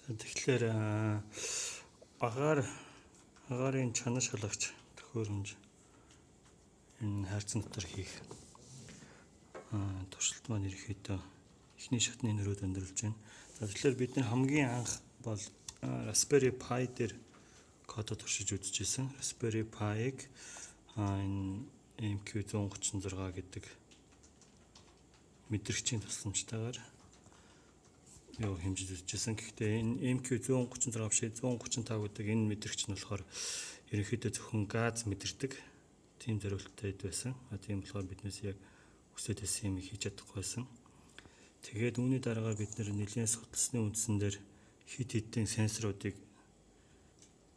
Тэгэхээр агарын чанар шалгач төхөөрөмж энэ хайрцан дотор хийх туршилт маань ерөөхдөө эхний шатны нөрөөд өндөрлж байна. За тэгэхээр бид нар хамгийн анх бол Raspberry Pi дээр кодо туршиж үзчихсэн. Raspberry Pi-г энэ MQ136 гэдэг мэдрэгчийн тусламжтайгаар хэмжиж үзчихсэн. Гэхдээ энэ MQ136 биш 135 гэдэг энэ мэдрэгч нь болохоор ерөнхийдөө зөвхөн газ мэдэрдэг тийм зориулттай байсан. Тийм болохоор биднээс яг хүсэж байсан юм хийж чадахгүй байсан. Тэгээд үүний дараагаар бид нэлээд судалсны үндсэн дээр хит хитийн сенсоруудыг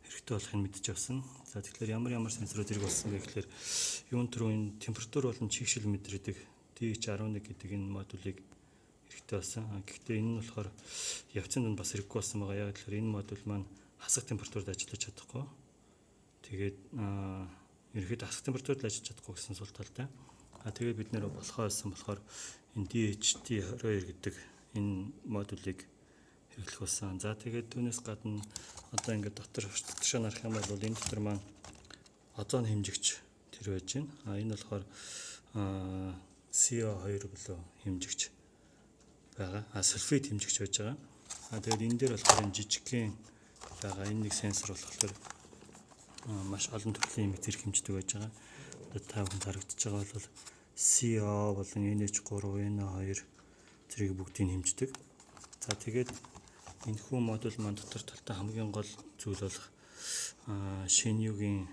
хэрэгтэй болохыг мэдж авсан. За тэгэхээр ямар сенсорууд хэрэг болсон бэ гэхээр юун төрөө энэ температур болон чигшил мэдэрдэг DH11 гэдэг энэ модулийг хэрэгтэй болсон. Гэхдээ энэ нь болохоор явцын дунд бас хэрэггүй болсон байгаа. Яг тэгэхээр энэ модуль маань хасах температурт ажиллаж чадахгүй. Тэгээд ерөнхийдөө хасах температурт ажиллаж чадахгүй гэсэн сул талтай. Тэгээд бид нэр болохоор энэ DHT22 гэдэг энэ модулийг хэрэглэх болсон. За тэгээд түүнээс гадна одоо ингээд дотор нарах юм бол энэ дотор маань озон хэмжигч тэр байж байна. Энэ болохоор CO2 болоо хэмжигч байгаа. Сульфид хэмжигч байж байгаа. Тэгээд энэ дээр болохоор энэ жижигхэн байгаа энэ нэг сенсор болохоор маш олон төрлийн мэд зэрэг хэмждэг байж байгаа. Одоо та бүхэн харагдаж байгаа бол CO болон NH3, NO2 зэрэг бүгдийг хэмждэг. За тэгээд энэ хүн модуль маань дотор талтай хамгийн гол зүйл бол шинэюгийн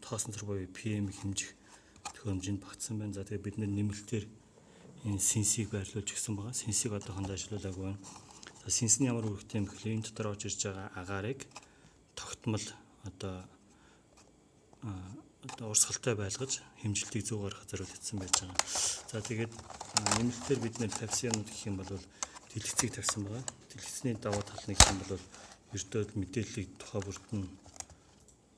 тоосон цар буюу PM хэмжих төхөөрөмжөнд багтсан байна. За тэгээд бид нэмэлтээр энэ сенсийг байрлуулж гисэн байгаа. Сенсийг одоохондоо ажиллуулаагүй байна. За сенс нь ямар үүрэгтэй юм гэхэл энэ дотор орж ирж байгаа агаарыг тогтмол одоо урсгалтай байлгаж хэмжилтийг зөв гаргахад зориулагдсан байж байгаа. За тэгээд нэмэлтээр бид тавьсан юмуд гэх юм бол дэлгэцийг тавьсан байгаа. Дэлгэцний даваа тал нэг юм бол ердөө мэдээллийг тухай бүрд нь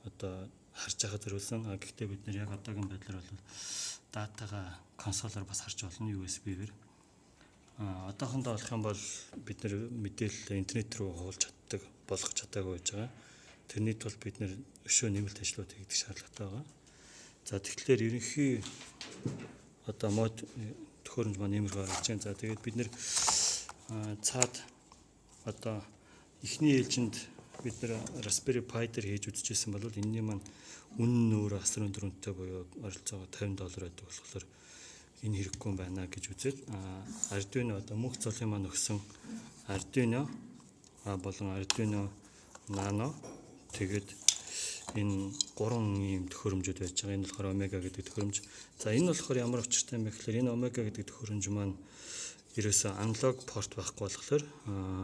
одоо харж байхад зориулсан. Гэхдээ бид яг одоогийн байдлаар бол датагаа консолоор бас харж болно USB-гээр. Одоохондоо болох юм бол бид мэдээлэл интернет рүү хуулж чаддаг, болгож чадаагүй байж байгаа. Тэрний тулд бид өшөө нэмэлт ажлууд хийгдэх шаардлагатай байгаа. За тэгэхээр ерөнхий одоо мод төхөөрөмж маань нэмэр гаргаж байна. За тэгээд бид цаад одоо эхний ээлжинд бид Raspberry Pi дээр хийж үзчихсэн бол энэний маань үнэн нь өөр асар өндөр үнэтэй буюу ойролцоогоо $50 байдаг болохоор энэ хэрэггүй юм байна гэж үзээд Arduino одоо мөнх цолын маань өгсөн Arduino болон Arduino Nano тэгээд энэ гурван ийм төхөөрөмжүүд байж байгаа. Энэ болохоор Omega гэдэг төхөөрөмж. За энэ болохоор ямар учиртай юм бэ гэхээр энэ Omega гэдэг төхөөрөмж маань ерөөсөө аналог порт байхгүй болохоор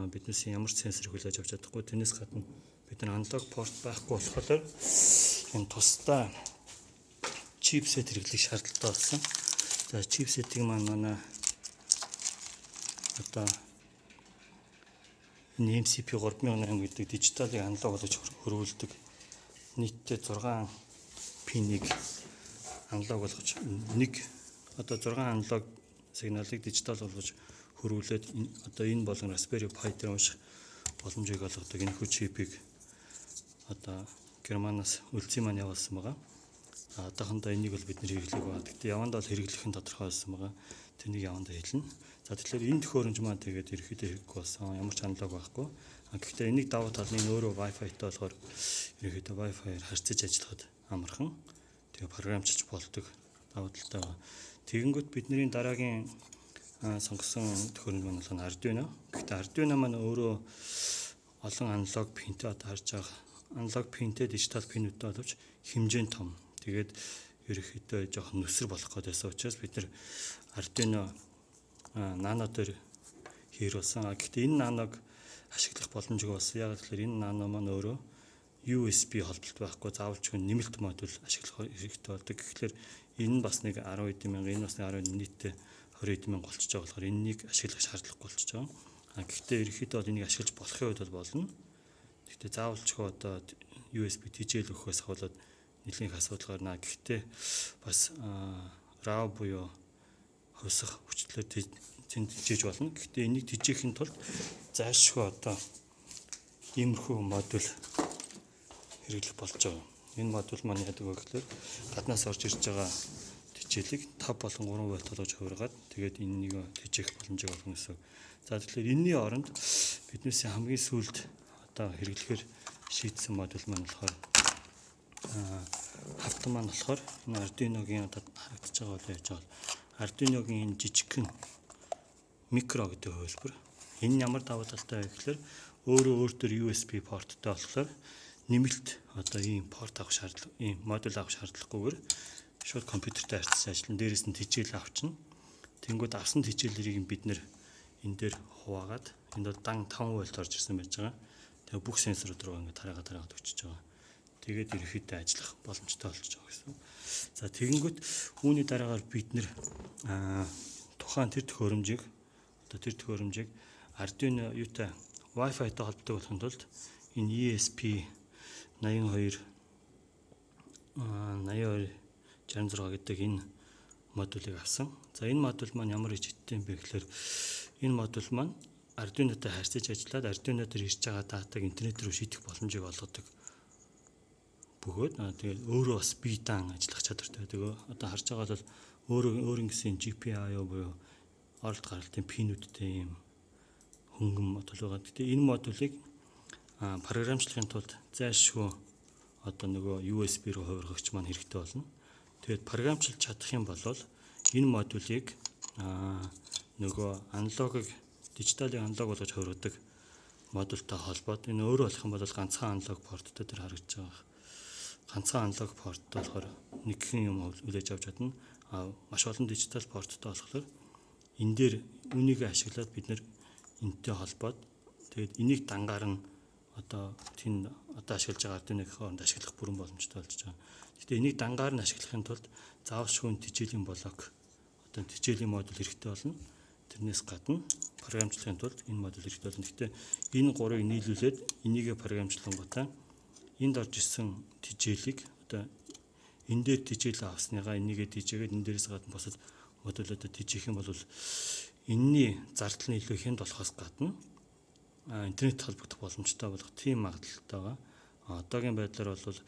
биднээс ямар ч сенсор хүлээж авч чадахгүй. Тэрнээс гадна бид аналог порт байхгүй болохоор энэ тусдаа чипсет хэрэглэх шаардлагатай болсон. За чипсетийг манай одоо энэ MCP 3008 гэдэг дижиталыг аналог болгож хөрвүүлдэг нийтдээ 6 пинийг аналог болгож одоо 6 аналог сигналыг дижитал болгож хөрвүүлээд одоо энэ болон Raspberry Pi дээр унших боломжийг олгодог энэ хүү чипийг одоо Германаас үлцэн маань явуулсан байгаа. Одоохондоо энийг бол бид хэрэглэегүй байна. Гэхдээ явандаа бол хэрэглэх нь тодорхой болсон байгаа. Тэрнийг явандаа хэлнэ. За тэгэхээр энэ төхөөрөмж маань тэгээд ерөөхдөө хэрэггүй болсон. Ямар ч аналог байхгүй. Гэхдээ энийг давуу тал нь өөрөө Wi-Fi-тай болохоор ерөөхдөө Wi-Fi-аар харьцаж ажиллахад амархан. Тэгээ програмчилж болдог давуу талтай байна. Тэгэнгүүт бидний дараагийн сонгосон төхөөрөмж маань бол Arduino. Гэхдээ Arduino маань өөрөө олон аналог пинтэй одоо харж байгаа аналог пинтэй дижитал пинүүдтэй боловч хэмжээ нь том. Тэгээд ерөөхдөө жоохон нүсэр болох гэдээсээ учраас бид Arduino Nano дээр хийрүүлсэн. Гэхдээ энэ Nano-г ашиглах боломжгүй болсон. Яг тэгэхээр энэ Nano маань өөрөө USB холболт байхгүй заавалчгүй нэмэлт модуль ашиглах хэрэгтэй болдог. Тэгэхээр энэ бас нэг 10 эдэн мянга, энэ бас 10 нийтдээ 20 эдэн мянга болчихж байгаа болохоор энэнийг ашиглах шаардлагагүй болчихж байгаа. Гэхдээ ерөнхийдөө бол энийг ашиглаж болохын үед бол болно. Гэхдээ заавалчгүй одоо USB TGL өгөхөөс болоод нэлийн асуудал гарна. Гэхдээ бас RAW буюу хувьсах хүчлээр цэнд тижээж болно. Гэхдээ энийг тижээхийн тулд зайлшгүй одоо иймэрхүү модуль хэрэглэх болж байгаа. Энэ модуль маань яадаг вэ гэхээр гаднаас орж ирж байгаа тижээлийг 5 болон 3 вольт болгож хувиргаад тэгээд энэнийг тижээх боломжийг олгоно гэсэн. За тэгэхээр энэний оронд биднээс хамгийн сүүлд одоо хэрэглэхээр шийдсэн модуль маань болохоор хавтан маань болохоор энэ Arduino-гийн одоо харагдаж байгаа бол яаж байгаа Arduino-гийн энэ жижигхэн микро гэдэг хөлбөр. Энэ нь ямар давуу талтай вэ гэхээр өөртөө USB порттой болохоор нэмэлт одоо ийм порт авах шаардлага, ийм модуль авах шаардлагагүйгээр шууд компьютертэй харьцаж ажиллана. Дээрээс нь тижээл авчна. Тэнгүүд авсан тижээлэрийг бид нэр энэ дээр хуваагаад энд бол дан 5 вольт орж ирсэн байж байгаа. Тэгээ бүх сенсорууд руу ингээд тараагаад өчөж байгаа. Тэгээд ерөөхдөө ажиллах боломжтой болчихж байгаа гэсэн. За тэгэнгүүт үүний дараагаар бид нэр тухайн тэр төхөөрөмжийг Arduino юутай Wi-Fi-тай холбогдох болохын тулд энэ ESP82 66 гэдэг энэ модулийг авсан. За энэ модуль маань ямар ичтэй юм бэ гэхээр энэ модуль маань Arduino-тай харьцаж ажиллаад Arduino дээр ирж байгаа датаг интернет рүү шийдэх боломжийг олгодог. Бөгөөд тэгээд өөрөө бас бие даан ажиллах чадвартай. Тэгээ одоо харж байгаа бол өөр ингэсэн GPIO буюу оролт гаралтын пинүүдтэй юм хөнгөн модуль байгаа. Гэтэ энэ модулийг програмчлахын тулд зайлшгүй одоо нөгөө USB руу хувиргагч маань хэрэгтэй болно. Тэгээд програмчлж чадах юм бол энэ модулийг нөгөө аналогийг дижиталыг аналог болгож хувиргадаг модультай холбоод энэ өөрөө болох юм бол ганцхан аналог порттой дээр харагдаж байгаа. Ганцхан аналог порт болохоор нэгхэн юм үлээж авч чадна. Маш олон дижитал порттой болохоор энэ дээр үнийг ашиглаад бид нэр энэтэй холбоод тэгээд энийг дангаар нь одоо ашиглаж байгаа Arduino-гийн хооронд ашиглах бүрэн боломжтой болж байгаа. Гэхдээ энийг дангаар нь ашиглахын тулд заавалшгүй тижээлийн блок одоо тижээлийн модуль хэрэгтэй болно. Тэрнээс гадна програмчлахын тулд энэ модуль хэрэгтэй болно. Гэхдээ энэ гурыг нийлүүлээд энийгээ програмчлангуудаа энд орж ирсэн тижээлийг одоо энэ дээр тижээл авсныгаа энийгээ тижээгээд энэ дээрээс гадна босод модулуудад тижээх юм бол энэний зардал нь илүү хэнд болохоос гадна интернет холбогдох боломжтой болох тийм магадлалтай байгаа. Одоогийн байдлаар бол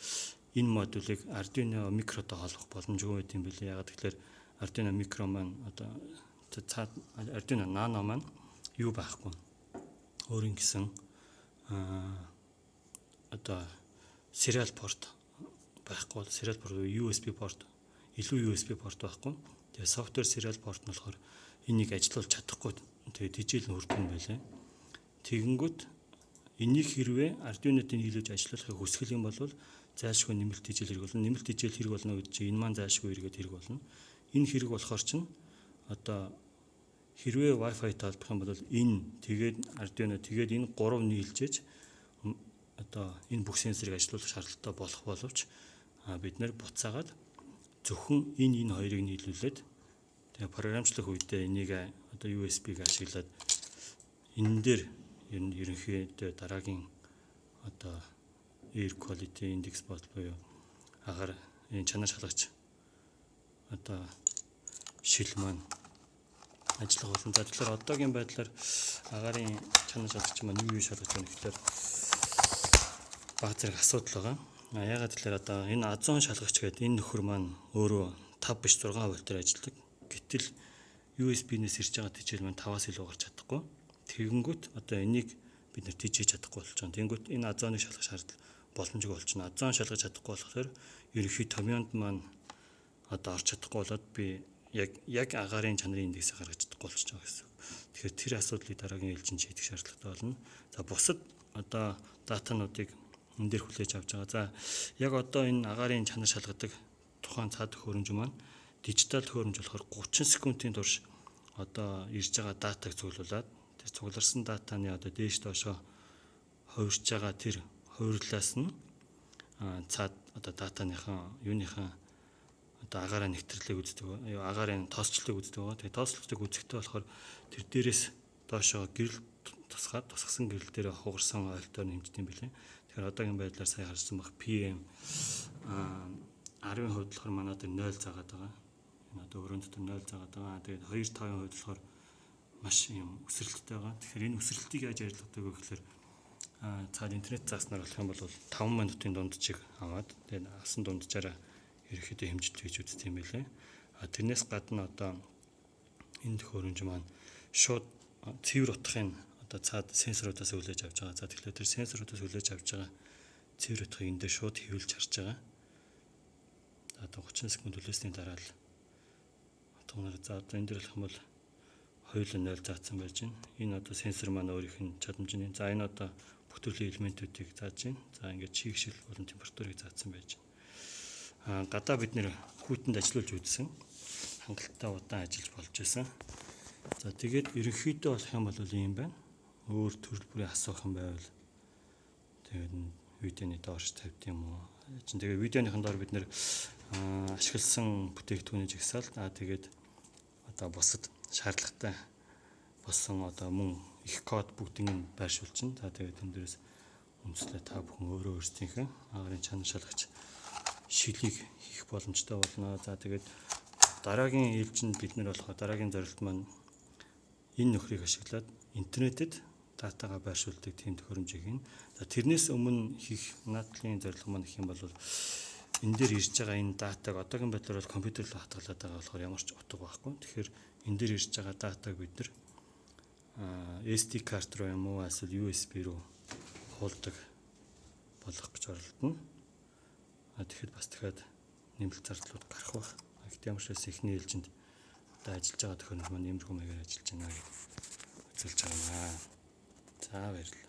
энэ модулийг Arduino микротой холбох боломжгүй байт юм билээ. Ягаад гэвэл Arduino микро маань одоо Arduino Nano маань юу байхгүй. Өөрийн гэсэн одоо serial port байхгүй бол serial port USB port илүү USB port байхгүй. Тэгээ software serial port нь болохоор энийг ажилуулж чадахгүй. Тэгээ тижээл нь хүрдэг юм байлээ. Тэгэнгүүт энийг хэрвээ Arduino-тэй нийлүүлж ажиллахыг хүсэх юм бол зайлшгүй нэмэлт тижээл хэрэг болно. Нэмэлт тижээл хэрэг болно гэж чинь энэ маань зайлшгүй эргээд хэрэг болно. Энэ хэрэг болохоор чинь одоо хэрвээ Wi-Fi-тай холбох юм бол энэ тэгээд Arduino тэгээд энэ 3 нийлжээж одоо энэ бүх сенсорыг ажилуулах шаардлагатай болох боловч бид нэр буцаагаад зөвхөн энэ хоёрыг нийлүүлээд тэгээ програмчлах үедээ энийг одоо USB-г ашиглаад энэ дээр ерөнхийдөө дараагийн одоо air quality index буюу агаар энэ чанар шалгач одоо шил маань ажиллах болно. За тэгэхээр одоогийн байдлаар агаарын чанар шалгач маань юу шалгаж байна гэхээр баг зэрэг асуудал байгаа. Ягаад гэвэл одоо энэ азон шалгагч гэдэг энэ нөхөр маань өөрөө 5 биш 6 вольтоор ажилладаг. Гэтэл USB-нээс ирж байгаа тижээл маань 5-аас илүү гарч чадахгүй. Тэгэнгүүт одоо энийг бид нэр тижээж чадахгүй болж байгаа. Тэгэнгүүт энэ азоныг шалгах шаардлага боломжгүй болчихно. Азон шалгаж чадахгүй болохоор ерөнхий томьёонд маань одоо орч чадахгүй болоод би яг агаарын чанарын индексийг гаргаж чадахгүй болчихж байгаа гэсэн. Тэгэхээр тэр асуудлыг дараагийн ээлжинд шийдэх шаардлагатай болно. За бусад одоо датануудыг энэ дээр хүлээж авч байгаа. За яг одоо энэ агаарын чанар шалгадаг тухайн цаад төхөөрөмж маань дижитал төхөөрөмж болохоор 30 секундын турш одоо ирж байгаа датаг цуглуулад тэр цугларсан датаны одоо дээш доошоо хувирж байгаа тэр хувирлаас нь цаад одоо датаныхаа юуныхаа одоо агаараа нэвтрлийг үздэг. Агарын тоосчлыг үздэг байгаа. Тэгээ тоосчлыг үзэхдээ болохоор тэр дээрээс доошоо гэрэл тусгасан гэрэл дээр хугарсан ойлтоор нэмждэг юм билээ. Тэгэхээр одоогийн байдлаар сая харсан баг PM 10% болохоор манай дээр 0 заагаад байгаа. Энэ одоо өрөөнд дотор 0 заагаад байгаа. Тэгээд 2-5% болохоор маш юм өсрэлттэй байгаа. Тэгэхээр энэ өсрэлтийг яаж арилгадаг вэ гэхээр цаад интернет зааснаар болох юм бол 5 минутын дунджийг аваад тэгээд асан дунджаараа ерөөхдөө хэмжилт хийж үздэг юм байлээ. Тэрнээс гадна одоо энэ төхөөрөмж маань шууд цэвэр утгын одоо цаад сенсоруудаас хүлээж авч байгаа. За тэгэхээр тэр сенсоруудаас хүлээж авч байгаа цэвэр утгыг энэ дээр шууд хэвлж харж байгаа. Одоо 30 секунд хүлээсний дараа л утганаар за одоо энэ дээр болох юм бол хоёулаа 0 заасан байж байна. Энэ одоо сенсор маань өөрийнх нь чадамжны. За энэ одоо бүтээлийн элементүүдийг зааж байна. За ингээд чигшил болон температурыг заасан байж байна. Гадаа бид нэр хүүтэнд ажиллуулж үзсэн. Хангалттай удаан ажиллаж болж байсан. За тэгээд ерөнхийдөө болох юм бол ийм байна. Өөр төрөл бүрийн асуух юм байвал тэгээд видеоны доош тавьд юм уу? Тэгээд видеоныхон доор бид нэр ашигласан бүтээгдэхүүний жагсаалт тэгээд одоо бусад шаардлагатай болсон одоо мөн их код бүгдийг нь байршуулчихна. За тэгээд энэ дээрээс үндэслээ та бүхэн өөрөө өөрсдийнхээ агарын чанар шалгач шилийг хийх боломжтой болно. За тэгээд дараагийн ээлжинд бид нэр болох дараагийн зорилт маань энэ нөхрийг ашиглаад интернетэд датагаа байршуулдаг тийм төхөөрөмжийг хийн. За тэрнээс өмнө хийх наадлын зорилго маань гэх юм бол энэ дээр ирж байгаа энэ датаг одоогийн байдлаар бол компьютер руу хатгалаад байгаа болохоор ямар ч утга байхгүй. Тэгэхээр энэ дээр ирж байгаа датаг бид нар SD карт руу юм уу эсвэл USB руу хуулдаг болгох гэж оролдоно. Тэгэхээр бас дахиад нэмэлт зардлууд гарах байх. Гэхдээ ямар ч бас эхний ээлжинд одоо ажиллаж байгаа төхөөрөмж маань иймэрхүү маягаар ажиллаж байна гэж үзүүлж байгаа юм аа. За баярлалаа.